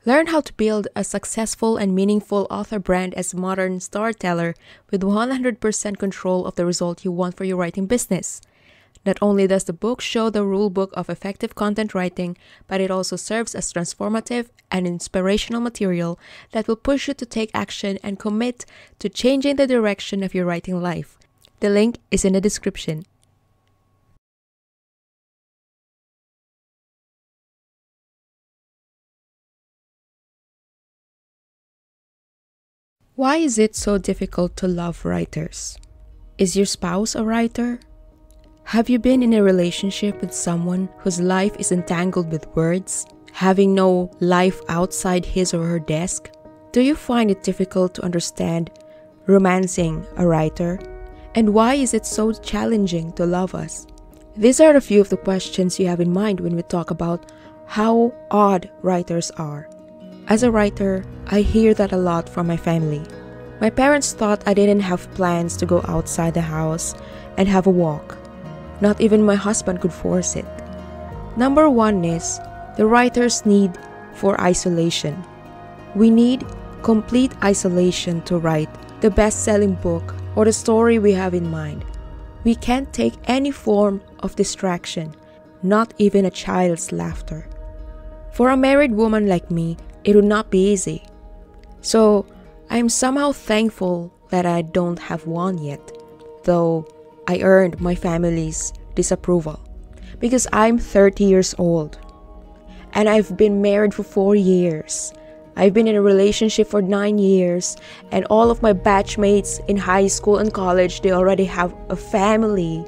Learn how to build a successful and meaningful author brand as a modern storyteller with 100% control of the result you want for your writing business. Not only does the book show the rulebook of effective content writing, but it also serves as transformative and inspirational material that will push you to take action and commit to changing the direction of your writing life. The link is in the description. Why is it so difficult to love writers? Is your spouse a writer? Have you been in a relationship with someone whose life is entangled with words, having no life outside his or her desk? Do you find it difficult to understand romancing a writer? And why is it so challenging to love us? These are a few of the questions you have in mind when we talk about how odd writers are. As a writer, I hear that a lot from my family. My parents thought I didn't have plans to go outside the house and have a walk. Not even my husband could force it. Number one is the writer's need for isolation. We need complete isolation to write the best-selling book or the story we have in mind. We can't take any form of distraction, not even a child's laughter. For a married woman like me, it would not be easy. So, I'm somehow thankful that I don't have one yet, though I earned my family's disapproval because I'm 30 years old and I've been married for 4 years. I've been in a relationship for 9 years, and all of my batchmates in high school and college, they already have a family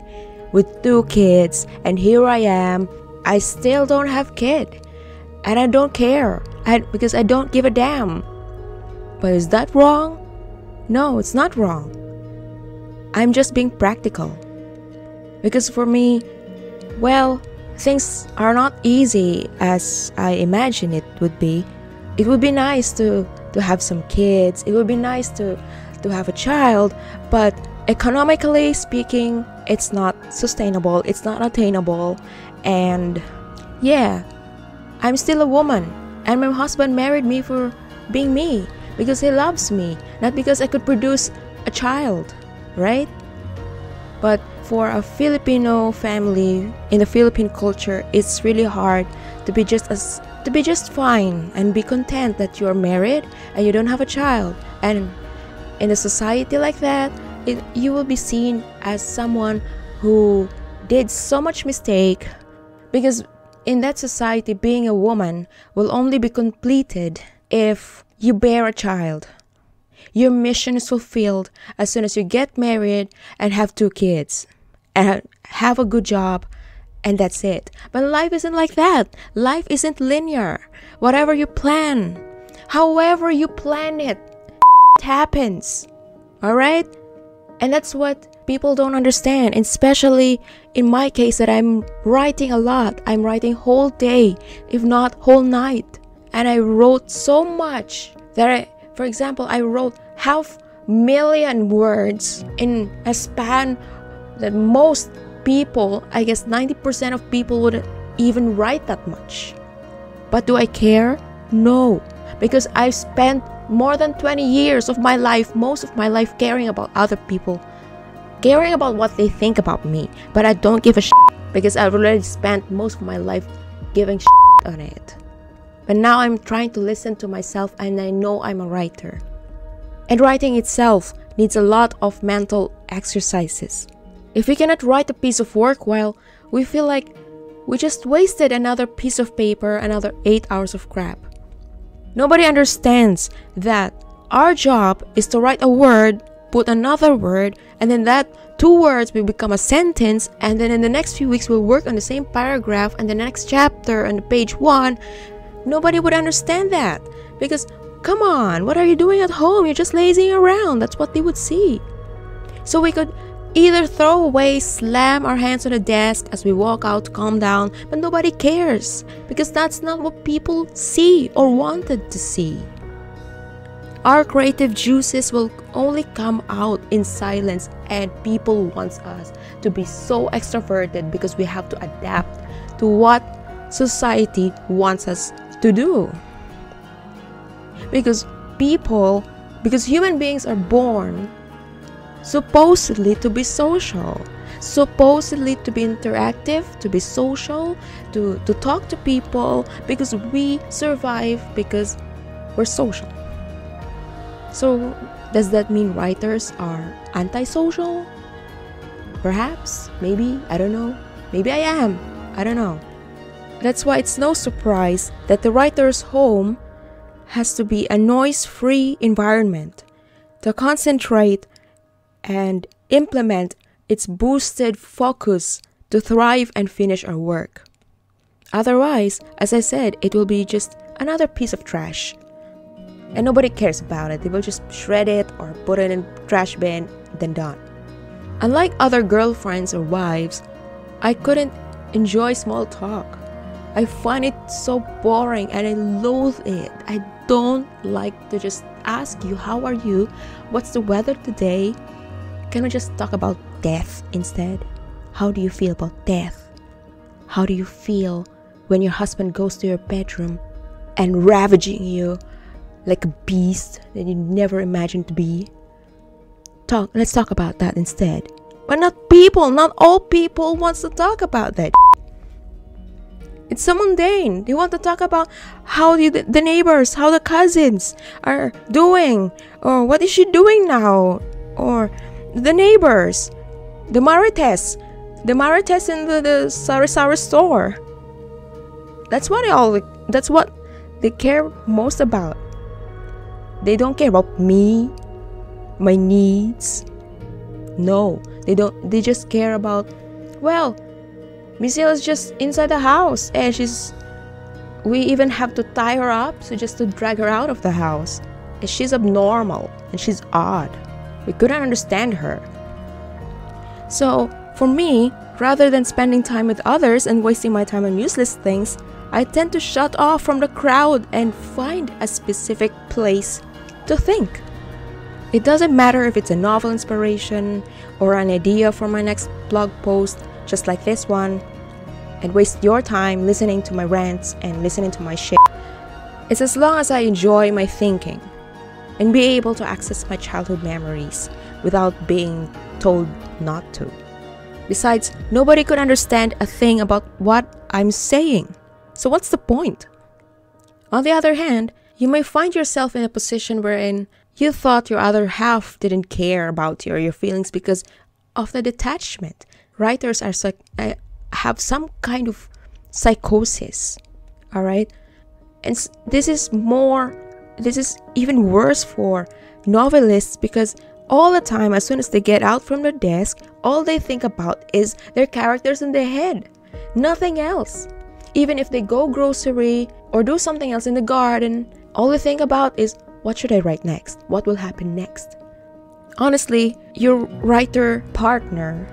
with 2 kids, and here I am, I still don't have kid. And I don't care because I don't give a damn. But is that wrong? No, it's not wrong. I'm just being practical. Because for me, well, things are not easy as I imagine it would be. It would be nice to have some kids. It would be nice to have a child. But economically speaking, it's not sustainable. It's not attainable. And yeah, I'm still a woman, and my husband married me for being me, because he loves me, not because I could produce a child, right? But for a Filipino family in the Philippine culture, it's really hard to be just fine and be content that you're married and you don't have a child. And in a society like that, you will be seen as someone who did so much mistake, because in that society, being a woman will only be completed if you bear a child. Your mission is fulfilled as soon as you get married and have 2 kids and have a good job, and that's it. But life isn't like that. Life isn't linear. Whatever you plan, however you plan it happens. Alright? And that's what people don't understand, especially in my case that I'm writing a lot. I'm writing whole day, if not whole night. And I wrote so much that for example, I wrote 500,000 words in a span that most people, I guess 90% of people wouldn't even write that much. But do I care? No, because I've spent more than 20 years of my life, most of my life, caring about other people, caring about what they think about me. But I don't give a shit because I've already spent most of my life giving shit on it. But now I'm trying to listen to myself, and I know I'm a writer. And writing itself needs a lot of mental exercises. If we cannot write a piece of work well, we feel like we just wasted another piece of paper, another 8 hours of crap. Nobody understands that our job is to write a word, put another word, and then that 2 words will become a sentence, and then in the next few weeks we'll work on the same paragraph and the next chapter on page 1. Nobody would understand that because, come on, what are you doing at home? You're just lazing around. That's what they would see. So we could either throw away, slam our hands on the desk as we walk out to calm down, but nobody cares because that's not what people see or wanted to see. Our creative juices will only come out in silence, and people want us to be so extroverted because we have to adapt to what society wants us to do. Because because human beings are born supposedly to be social, supposedly to be interactive, to be social, to talk to people, because we survive because we're social. So does that mean writers are antisocial? Perhaps, maybe, I don't know. Maybe I am, I don't know. That's why it's no surprise that the writer's home has to be a noise-free environment to concentrate and implement its boosted focus to thrive and finish our work. Otherwise, as I said, it will be just another piece of trash. And nobody cares about it. They will just shred it or put it in trash bin, then done. Unlike other girlfriends or wives, I couldn't enjoy small talk. I find it so boring and I loathe it. I don't like to just ask you, how are you? What's the weather today? Can we just talk about death instead? How do you feel about death? How do you feel when your husband goes to your bedroom and ravaging you like a beast that you never imagined to be? Let's talk about that instead. But not all people wants to talk about that. It's so mundane. They want to talk about how the neighbors, how the cousins are doing, or what is she doing now, or the neighbors, the marites in the sari store. That's what they care most about. They don't care about me, my needs. No, they don't. They just care about, well, Michelle is just inside the house and we even have to tie her up just to drag her out of the house. And she's abnormal and she's odd. We couldn't understand her. So for me, rather than spending time with others and wasting my time on useless things, I tend to shut off from the crowd and find a specific place to think. It doesn't matter if it's a novel inspiration or an idea for my next blog post, just like this one, and waste your time listening to my rants and listening to my shit. It's as long as I enjoy my thinking and be able to access my childhood memories without being told not to. Besides, nobody could understand a thing about what I'm saying. So what's the point? On the other hand, you may find yourself in a position wherein you thought your other half didn't care about you or your feelings because of the detachment. Writers have some kind of psychosis, all right? And this is even worse for novelists because all the time, as soon as they get out from their desk, all they think about is their characters in their head, nothing else. Even if they go grocery or do something else in the garden, all they think about is, what should I write next? What will happen next? Honestly, your writer partner,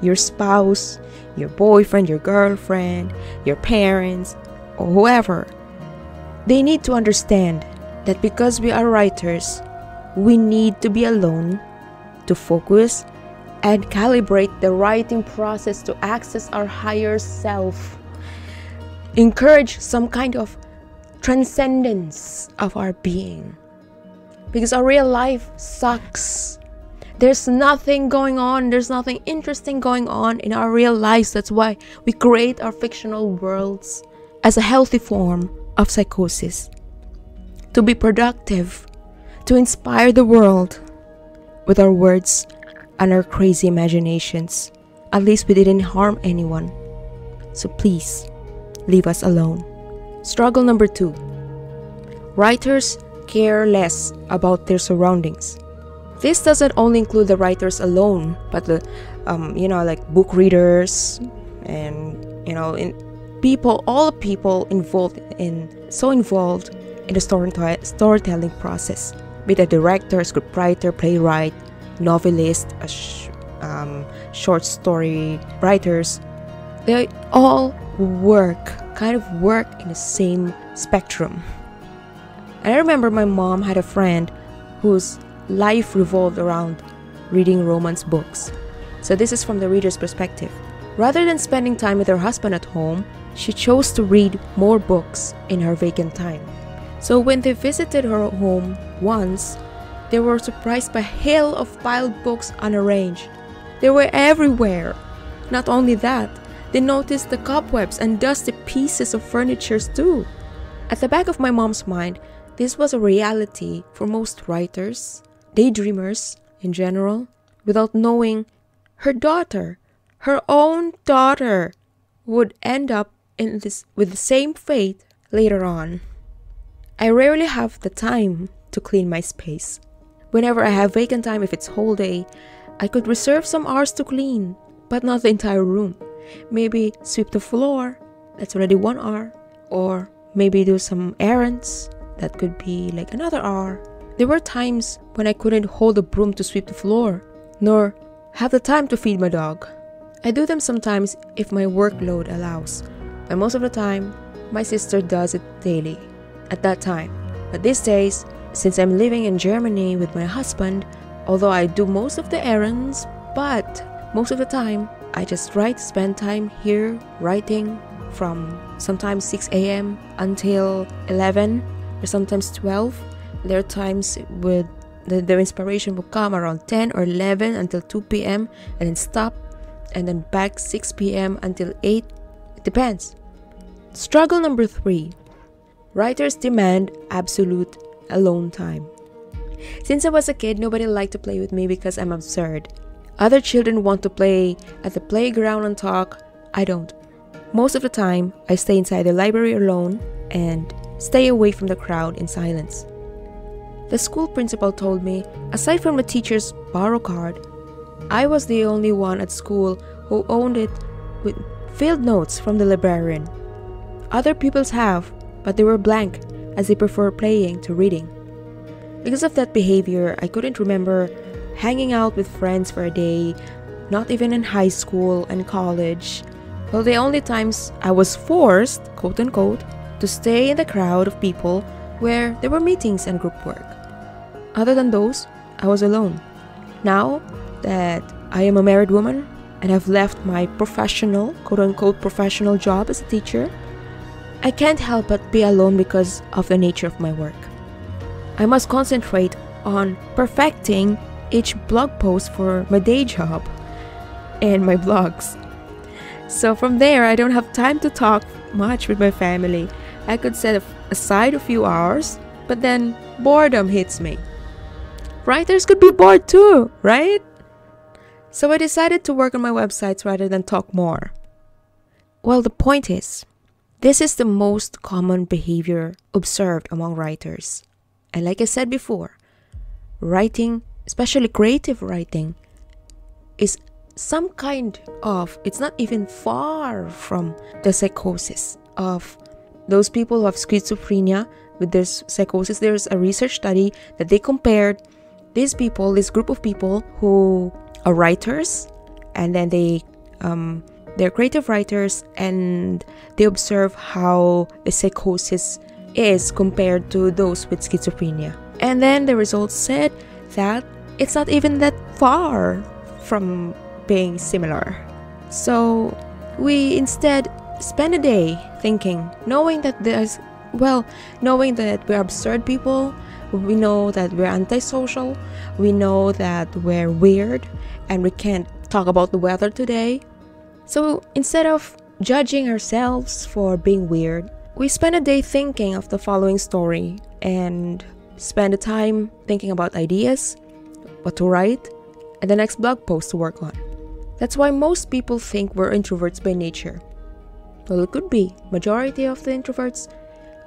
your spouse, your boyfriend, your girlfriend, your parents, or whoever, they need to understand that because we are writers, we need to be alone to focus and calibrate the writing process to access our higher self. Encourage some kind of transcendence of our being. Because our real life sucks. There's nothing going on. There's nothing interesting going on in our real lives. That's why we create our fictional worlds as a healthy form of psychosis. To be productive, to inspire the world with our words and our crazy imaginations. At least we didn't harm anyone. So please, leave us alone. Struggle number 2. Writers care less about their surroundings. This doesn't only include the writers alone, but the, like book readers and, all people involved in the storytelling process. Be it a director, scriptwriter, playwright, novelist, short story writers. They all work in the same spectrum. And I remember my mom had a friend whose life revolved around reading romance books. So this is from the reader's perspective. Rather than spending time with her husband at home, she chose to read more books in her vacant time. So when they visited her home once, they were surprised by a hail of piled books unarranged. They were everywhere. Not only that, they noticed the cobwebs and dusty pieces of furniture too. At the back of my mom's mind, this was a reality for most writers, daydreamers in general, without knowing her daughter, her own daughter, would end up in this with the same fate later on. I rarely have the time to clean my space. Whenever I have vacant time, if it's whole day, I could reserve some hours to clean, but not the entire room. Maybe sweep the floor, that's already 1 hour, or maybe do some errands, that could be like another hour. There were times when I couldn't hold a broom to sweep the floor, nor have the time to feed my dog. I do them sometimes if my workload allows, but most of the time, my sister does it daily at that time. But these days, since I'm living in Germany with my husband, although I do most of the errands, but most of the time, I just spend time here writing from sometimes 6 a.m. until 11 or sometimes 12. There are times with the inspiration will come around 10 or 11 until 2 p.m. and then stop and then back 6 p.m. until 8. It depends. Struggle number 3. Writers demand absolute alone time. Since I was a kid, nobody liked to play with me because I'm absurd. Other children want to play at the playground and talk. I don't. Most of the time, I stay inside the library alone and stay away from the crowd in silence. The school principal told me, aside from the teacher's borrow card, I was the only one at school who owned it with field notes from the librarian. Other pupils have, but they were blank as they prefer playing to reading. Because of that behavior, I couldn't remember hanging out with friends for a day, not even in high school and college. Well, the only times I was forced, quote unquote, to stay in the crowd of people where there were meetings and group work. Other than those, I was alone. Now that I am a married woman and have left my professional, quote unquote, professional job as a teacher, I can't help but be alone because of the nature of my work. I must concentrate on perfecting each blog post for my day job and my blogs. So from there, I don't have time to talk much with my family. I could set aside a few hours, but then boredom hits me. Writers could be bored too, right? So I decided to work on my websites rather than talk more. Well, the point is, this is the most common behavior observed among writers. And like I said before, writing, especially creative writing, is some kind of, it's not even far from the psychosis of those people who have schizophrenia with their psychosis. There's a research study that they compared these people, this group of people who are writers, and then they're creative writers, and they observe how a psychosis is compared to those with schizophrenia. And then the results said that it's not even that far from being similar. So we instead spend a day thinking, knowing that we're absurd people, we know that we're antisocial, we know that we're weird, and we can't talk about the weather today. So instead of judging ourselves for being weird, we spend a day thinking of the following story and spend the time thinking about ideas, what to write, and the next blog post to work on. That's why most people think we're introverts by nature. Well, it could be. Majority of the introverts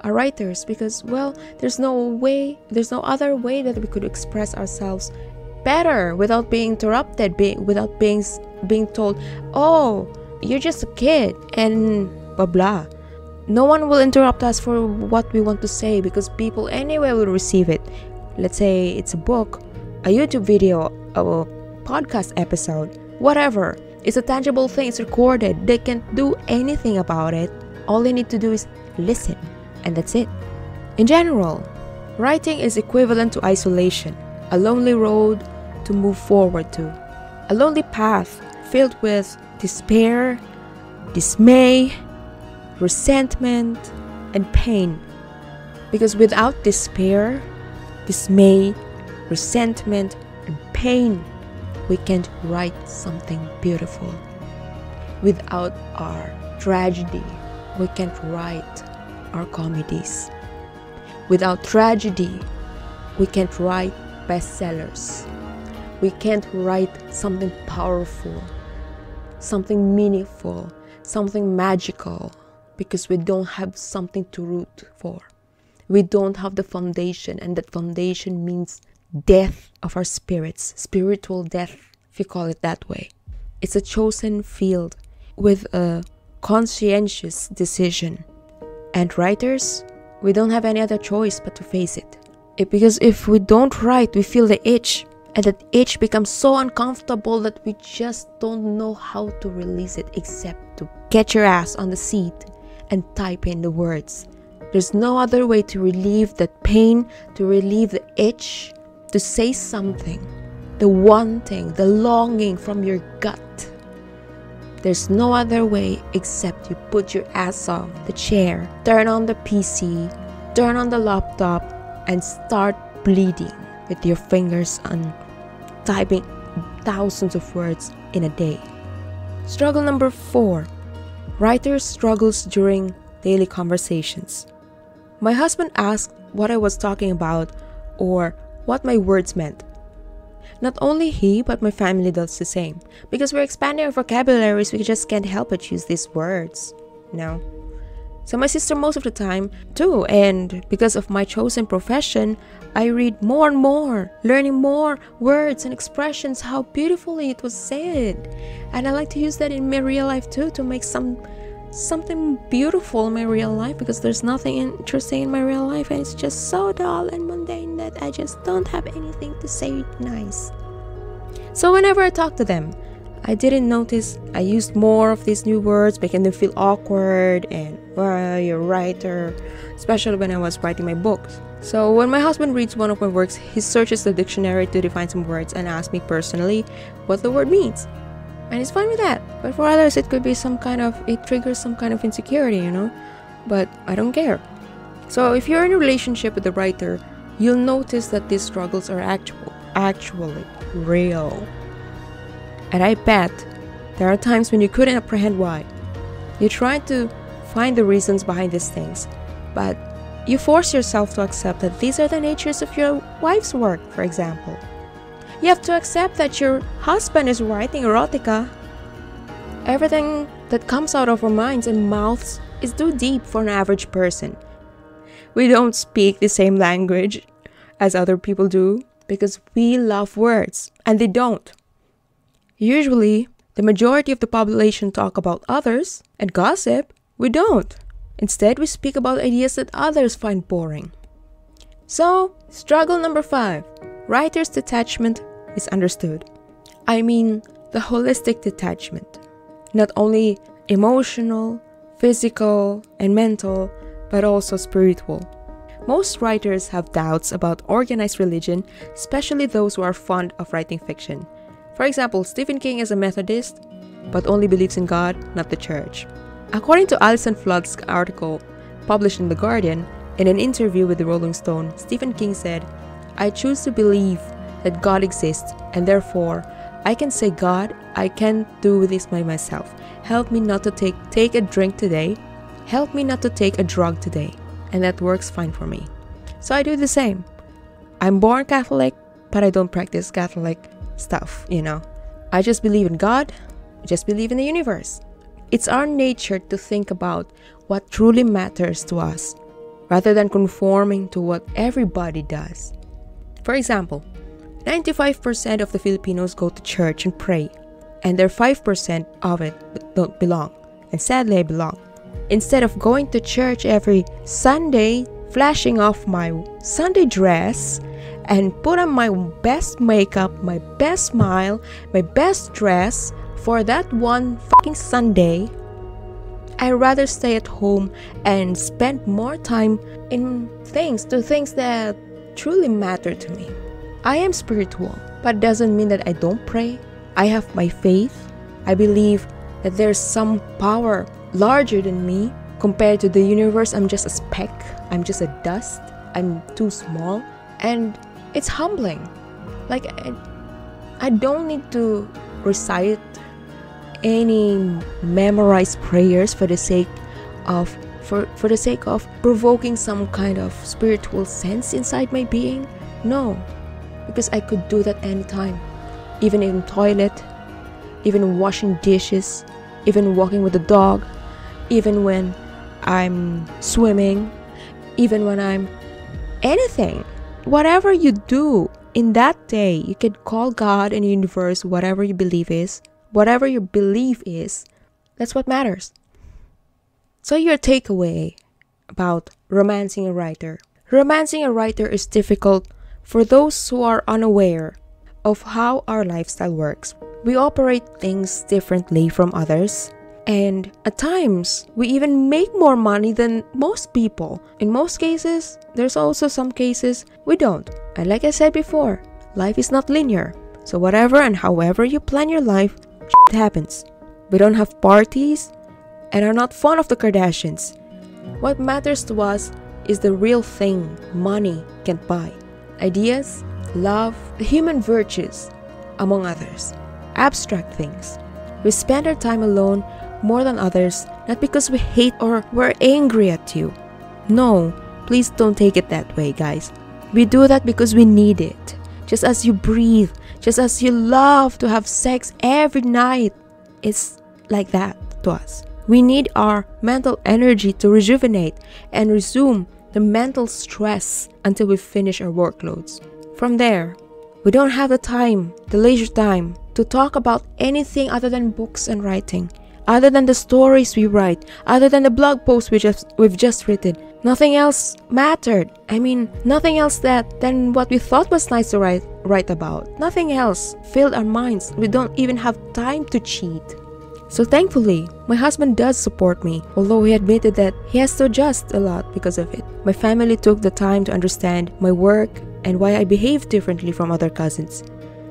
are writers because, well, there's no other way that we could express ourselves better without being interrupted, without being told, oh, you're just a kid, and blah blah. No one will interrupt us for what we want to say because people anyway will receive it. Let's say it's a book, a YouTube video, a podcast episode, whatever. It's a tangible thing, it's recorded. They can't do anything about it. All they need to do is listen, and that's it. In general, writing is equivalent to isolation, a lonely road to move forward to, a lonely path filled with despair, dismay, resentment, and pain. Because without despair, dismay, resentment, and pain, we can't write something beautiful. Without our tragedy, we can't write our comedies. Without tragedy, we can't write bestsellers. We can't write something powerful, something meaningful, something magical, because we don't have something to root for. We don't have the foundation, and that foundation means death of our spirits, spiritual death, if you call it that way. It's a chosen field with a conscientious decision. And writers, we don't have any other choice but to face it. Because if we don't write, we feel the itch. And that itch becomes so uncomfortable that we just don't know how to release it except to get your ass on the seat and type in the words. There's no other way to relieve that pain, to relieve the itch, to say something. The wanting, the longing from your gut. There's no other way except you put your ass on the chair, turn on the PC, turn on the laptop, and start bleeding with your fingers on typing thousands of words in a day. Struggle number 4. Writer's struggles during daily conversations. My husband asked what I was talking about or what my words meant. Not only he, but my family does the same. Because we're expanding our vocabularies, we just can't help but use these words, you know. So my sister most of the time too, and because of my chosen profession, I read more and more, learning more words and expressions, how beautifully it was said. And I like to use that in my real life too, to make something beautiful in my real life, because there's nothing interesting in my real life, and it's just so dull and mundane that I just don't have anything to say nice. So whenever I talk to them, I didn't notice I used more of these new words, making them feel awkward and, well, you're a writer, especially when I was writing my books. So when my husband reads one of my works, he searches the dictionary to define some words and asks me personally what the word means. And he's fine with that. But for others, it could be it triggers some kind of insecurity, you know? But I don't care. So if you're in a relationship with a writer, you'll notice that these struggles are actually real. And I bet there are times when you couldn't apprehend why. You try to find the reasons behind these things, but you force yourself to accept that these are the natures of your wife's work, for example. You have to accept that your husband is writing erotica. Everything that comes out of our minds and mouths is too deep for an average person. We don't speak the same language as other people do because we love words, and they don't. Usually, the majority of the population talk about others and gossip. We don't. Instead, we speak about ideas that others find boring. So, struggle number 5. Writer's detachment is understood. I mean, the holistic detachment. Not only emotional, physical, and mental, but also spiritual. Most writers have doubts about organized religion, especially those who are fond of writing fiction. For example, Stephen King is a Methodist, but only believes in God, not the church. According to Alison Flood's article published in The Guardian, in an interview with the Rolling Stone, Stephen King said, "I choose to believe that God exists, and therefore, I can say, God, I can't do this by myself. Help me not to take a drink today. Help me not to take a drug today." And that works fine for me. So I do the same. I'm born Catholic, but I don't practice Catholic stuff, you know. I just believe in God, I just believe in the universe. It's our nature to think about what truly matters to us, rather than conforming to what everybody does. For example, 95% of the Filipinos go to church and pray, and there 5% of it don't belong. And sadly, I belong. Instead of going to church every Sunday, flashing off my Sunday dress, and put on my best makeup, my best smile, my best dress for that one fucking Sunday, I'd rather stay at home and spend more time in things that truly matter to me. I am spiritual, but it doesn't mean that I don't pray. I have my faith. I believe that there's some power larger than me. Compared to the universe, I'm just a speck. I'm just a dust. I'm too small, and it's humbling. Like, I don't need to recite any memorized prayers for the sake of provoking some kind of spiritual sense inside my being. No, because I could do that anytime, even in toilet, even washing dishes, even walking with the dog, even when I'm swimming, even when I'm anything. Whatever you do in that day, you can call God and universe, whatever you believe is, that's what matters. So your takeaway about romancing a writer. Romancing a writer is difficult for those who are unaware of how our lifestyle works. We operate things differently from others, and at times, we even make more money than most people. In most cases, there's also some cases we don't. And like I said before, life is not linear. So whatever and however you plan your life, shit happens. We don't have parties and are not fond of the Kardashians. What matters to us is the real thing money can't buy. Ideas, love, the human virtues, among others. Abstract things. We spend our time alone more than others, not because we hate or we're angry at you. No, please don't take it that way, guys. We do that because we need it. Just as you breathe, just as you love to have sex every night, it's like that to us. We need our mental energy to rejuvenate and resume the mental stress until we finish our workloads. From there, we don't have the time, the leisure time, to talk about anything other than books and writing, other than the stories we write, other than the blog posts we've just written. Nothing else mattered. I mean, nothing else than what we thought was nice to write about. Nothing else filled our minds. We don't even have time to cheat. So thankfully, my husband does support me, although he admitted that he has to adjust a lot because of it. My family took the time to understand my work and why I behave differently from other cousins.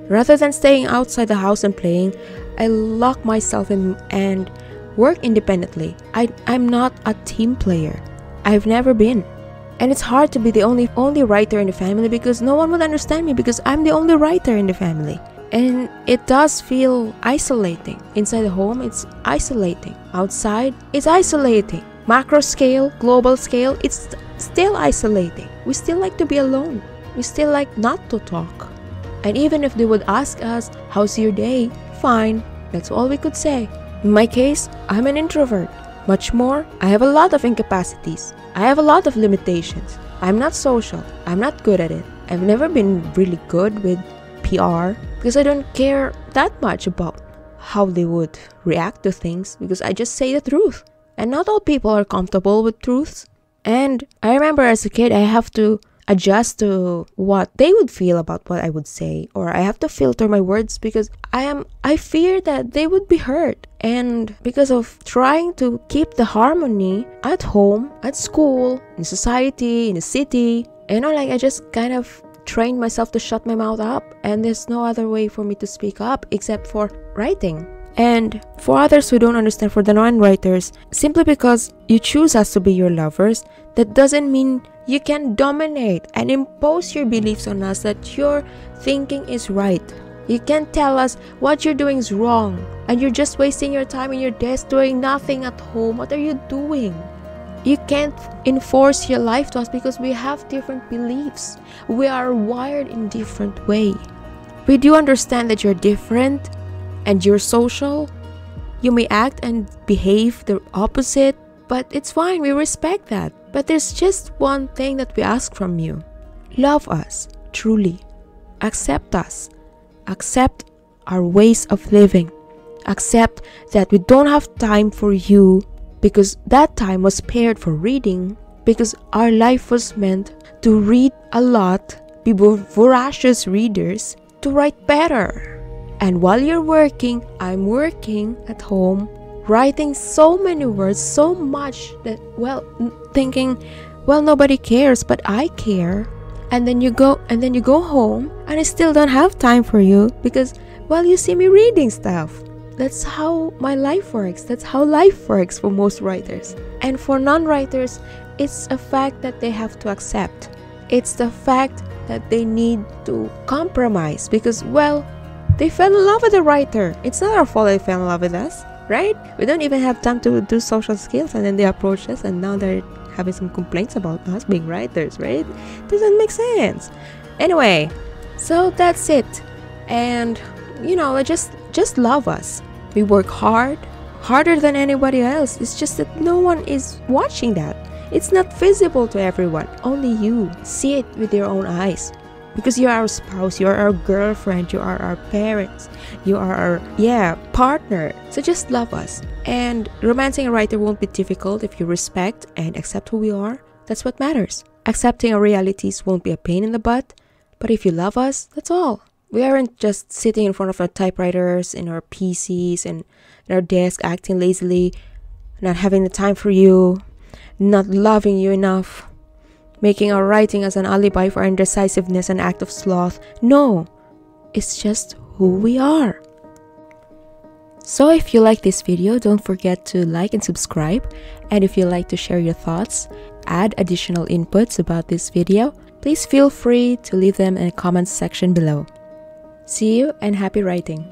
Rather than staying outside the house and playing, I lock myself in and work independently. I'm not a team player. I've never been. And it's hard to be the only writer in the family because no one will understand me because I'm the only writer in the family. And it does feel isolating. Inside the home, it's isolating. Outside, it's isolating. Macro scale, global scale, it's still isolating. We still like to be alone. We still like not to talk. And even if they would ask us, how's your day? Fine. That's all we could say. In my case, I'm an introvert. Much more, I have a lot of incapacities. I have a lot of limitations. I'm not social. I'm not good at it. I've never been really good with PR because I don't care that much about how they would react to things because I just say the truth. And not all people are comfortable with truths. And I remember as a kid, I have to adjust to what they would feel about what I would say, or I have to filter my words because I fear that they would be hurt. And because of trying to keep the harmony at home, at school, in society, in the city, I just kind of trained myself to shut my mouth up, and there's no other way for me to speak up except for writing. And for others who don't understand, for the non-writers, simply because you choose us to be your lovers, that doesn't mean you can dominate and impose your beliefs on us that your thinking is right. You can't tell us what you're doing is wrong and you're just wasting your time in your desk doing nothing at home. What are you doing? You can't enforce your life to us because we have different beliefs. We are wired in different way. We do understand that you're different and you're social. You may act and behave the opposite, but it's fine. We respect that. But there's just one thing that we ask from you. Love us, truly. Accept us. Accept our ways of living. Accept that we don't have time for you because that time was spared for reading, because our life was meant to read a lot, be voracious readers, to write better. And while you're working, I'm working at home, writing so many words, so much that, thinking, nobody cares, but I care. And then you go home, and I still don't have time for you because, you see me reading stuff. That's how my life works. That's how life works for most writers. And for non-writers, it's a fact that they have to accept. It's the fact that they need to compromise because, well, they fell in love with the writer. It's not our fault they fell in love with us, right? We don't even have time to do social skills, and then they approach us, and now they're having some complaints about us being writers, right? Doesn't make sense. Anyway, so that's it. And just love us. We work hard, harder than anybody else. It's just that no one is watching that. It's not visible to everyone. Only you see it with your own eyes. Because you are our spouse, you are our girlfriend, you are our parents, you are our partner. So just love us. And romancing a writer won't be difficult if you respect and accept who we are. That's what matters. Accepting our realities won't be a pain in the butt. But if you love us, that's all. We aren't just sitting in front of our typewriters, in our PCs, and in our desk acting lazily, not having the time for you, not loving you enough, making our writing as an alibi for our indecisiveness and act of sloth. No, it's just who we are. So if you like this video, don't forget to like and subscribe. And if you like to share your thoughts, add additional inputs about this video, please feel free to leave them in the comments section below. See you and happy writing.